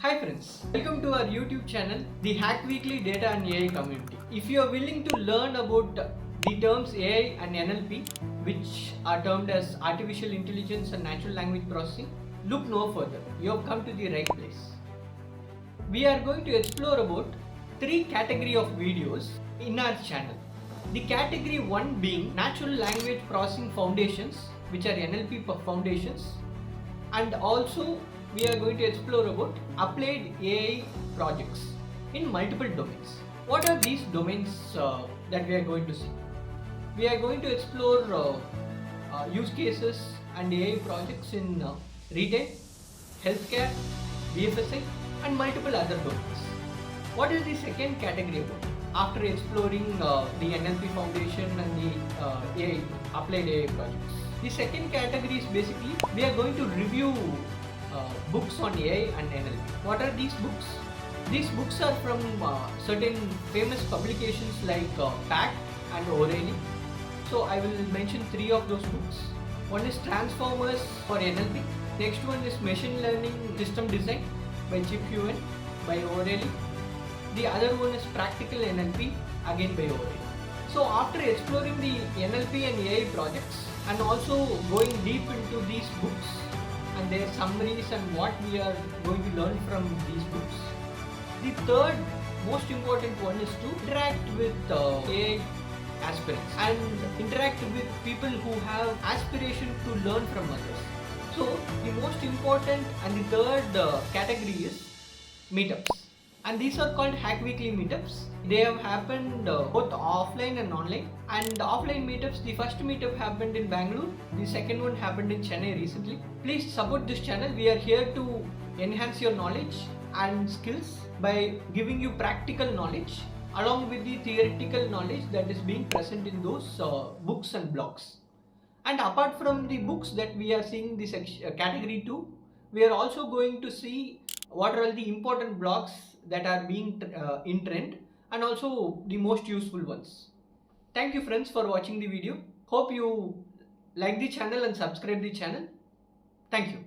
Hi friends, welcome to our YouTube channel, the Hack Weekly Data and AI Community. If you are willing to learn about the terms AI and NLP, which are termed as Artificial Intelligence and Natural Language Processing, look no further. You have come to the right place. We are going to explore about three categories of videos in our channel. The category 1 being Natural Language Processing Foundations, which are NLP foundations, and also we are going to explore about applied AI projects in multiple domains. What are these domains that we are going to see? We are going to explore use cases and AI projects in retail, healthcare, BFSI, and multiple other domains. What is the second category about? After exploring the NLP foundation and the AI applied AI projects, the second category is basically we are going to review books on AI and NLP. What are these books? These books are from certain famous publications like PAC and O'Reilly. So I will mention three of those books. One is Transformers for NLP. Next one is Machine Learning System Design by Chip Huon by O'Reilly. The other one is Practical NLP, again by O'Reilly. So after exploring the NLP and AI projects and also going deep into these books and their summaries and what we are going to learn from these books, the third most important one is to interact with AI aspirants and interact with people who have aspiration to learn from others. So the most important and the third category is meetups. And these are called Hack Weekly Meetups. They have happened both offline and online. And offline meetups, the first meetup happened in Bangalore. The second one happened in Chennai recently. Please support this channel. We are here to enhance your knowledge and skills by giving you practical knowledge along with the theoretical knowledge that is being present in those books and blogs. And apart from the books that we are seeing this category 2, we are also going to see what are all the important blogs that are being in trend and also the most useful ones. Thank you friends for watching the video. Hope you like the channel and subscribe the channel. Thank you.